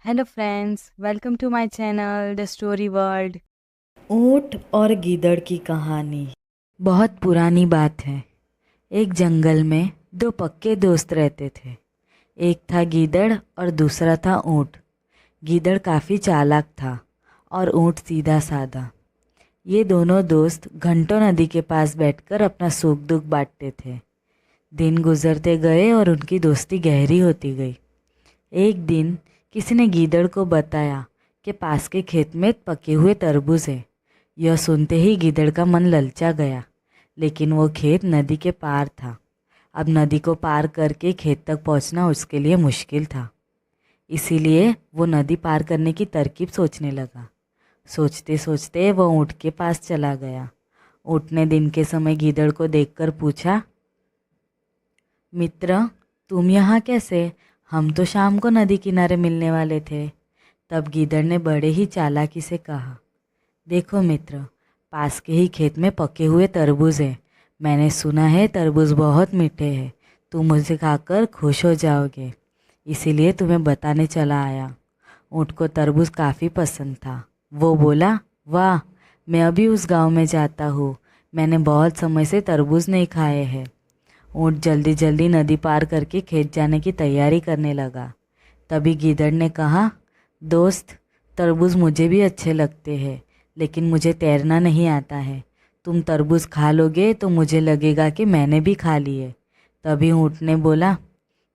Hello friends, welcome to my channel the story world. ऊंट और गीदड़ की कहानी। बहुत पुरानी बात है। एक जंगल में दो पक्के दोस्त रहते थे। एक था गीदड़ और दूसरा था ऊंट। गीदड़ काफ़ी चालाक था और ऊंट सीधा साधा। ये दोनों दोस्त घंटों नदी के पास बैठकर अपना सुख दुख बांटते थे। दिन गुजरते गए और उनकी दोस्ती गहरी होती गई। एक दिन किसी ने गीदड़ को बताया कि पास के खेत में पके हुए तरबूज है। यह सुनते ही गीदड़ का मन ललचा गया, लेकिन वो खेत नदी के पार था। अब नदी को पार करके खेत तक पहुंचना उसके लिए मुश्किल था। इसीलिए वो नदी पार करने की तरकीब सोचने लगा। सोचते सोचते वो ऊँट के पास चला गया। ऊँट ने दिन के समय गीदड़ को देखकर पूछा, मित्र, तुम यहाँ कैसे? हम तो शाम को नदी किनारे मिलने वाले थे। तब गीदड़ ने बड़े ही चालाकी से कहा, देखो मित्र, पास के ही खेत में पके हुए तरबूज है। मैंने सुना है तरबूज बहुत मीठे हैं। तुम उसे खाकर खुश हो जाओगे, इसीलिए तुम्हें बताने चला आया। ऊँट को तरबूज काफ़ी पसंद था। वो बोला, वाह, मैं अभी उस गांव में जाता हूँ। मैंने बहुत समय से तरबूज नहीं खाए हैं। ऊँट जल्दी जल्दी नदी पार करके खेत जाने की तैयारी करने लगा। तभी गीदड़ ने कहा, दोस्त, तरबूज मुझे भी अच्छे लगते हैं, लेकिन मुझे तैरना नहीं आता है। तुम तरबूज खा लोगे तो मुझे लगेगा कि मैंने भी खा लिए। तभी ऊँट ने बोला,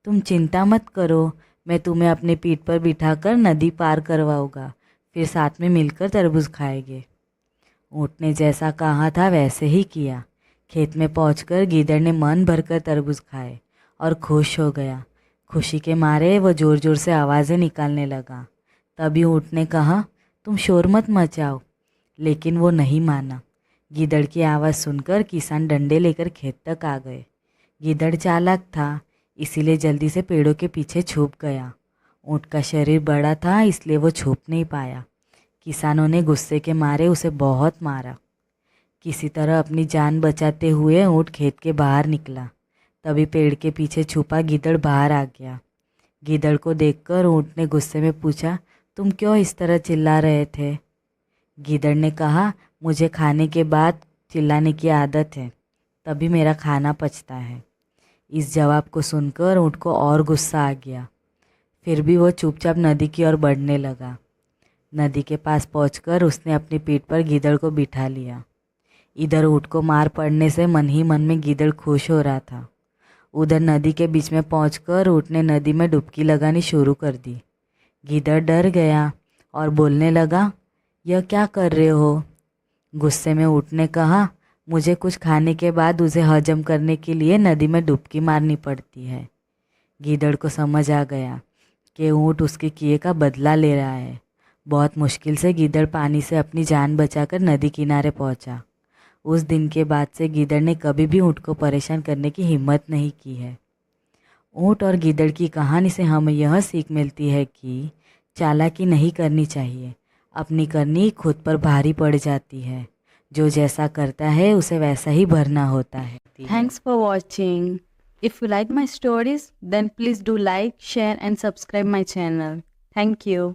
तुम चिंता मत करो, मैं तुम्हें अपने पीठ पर बिठाकर नदी पार करवाऊंगा। फिर साथ में मिलकर तरबूज खाएंगे। ऊँट ने जैसा कहा था वैसे ही किया। खेत में पहुंचकर गीदड़ ने मन भरकर तरबूज खाए और खुश हो गया। खुशी के मारे वो ज़ोर ज़ोर से आवाज़ें निकालने लगा। तभी ऊँट ने कहा, तुम शोर मत मचाओ। लेकिन वो नहीं माना। गीदड़ की आवाज़ सुनकर किसान डंडे लेकर खेत तक आ गए। गीदड़ चालाक था, इसीलिए जल्दी से पेड़ों के पीछे छुप गया। ऊँट का शरीर बड़ा था, इसलिए वो छुप नहीं पाया। किसानों ने गुस्से के मारे उसे बहुत मारा। किसी तरह अपनी जान बचाते हुए ऊँट खेत के बाहर निकला। तभी पेड़ के पीछे छुपा गीदड़ बाहर आ गया। गीदड़ को देखकर ऊँट ने गुस्से में पूछा, तुम क्यों इस तरह चिल्ला रहे थे? गीदड़ ने कहा, मुझे खाने के बाद चिल्लाने की आदत है, तभी मेरा खाना पचता है। इस जवाब को सुनकर ऊँट को और गुस्सा आ गया। फिर भी वो चुपचाप नदी की ओर बढ़ने लगा। नदी के पास पहुंचकर उसने अपनी पीठ पर गीदड़ को बिठा लिया। इधर ऊँट को मार पड़ने से मन ही मन में गीदड़ खुश हो रहा था। उधर नदी के बीच में पहुंचकर ऊँट ने नदी में डुबकी लगानी शुरू कर दी। गीदड़ डर गया और बोलने लगा, यह क्या कर रहे हो? गुस्से में ऊँट ने कहा, मुझे कुछ खाने के बाद उसे हजम करने के लिए नदी में डुबकी मारनी पड़ती है। गीदड़ को समझ आ गया कि ऊँट उसके किए का बदला ले रहा है। बहुत मुश्किल से गीदड़ पानी से अपनी जान बचाकर नदी किनारे पहुंचा। उस दिन के बाद से गीदड़ ने कभी भी ऊँट को परेशान करने की हिम्मत नहीं की है। ऊँट और गीदड़ की कहानी से हमें यह सीख मिलती है कि चालाकी नहीं करनी चाहिए। अपनी करनी खुद पर भारी पड़ जाती है। जो जैसा करता है उसे वैसा ही भरना होता है। Thanks for watching. If you like my stories, then please do like, share and subscribe my channel. Thank you.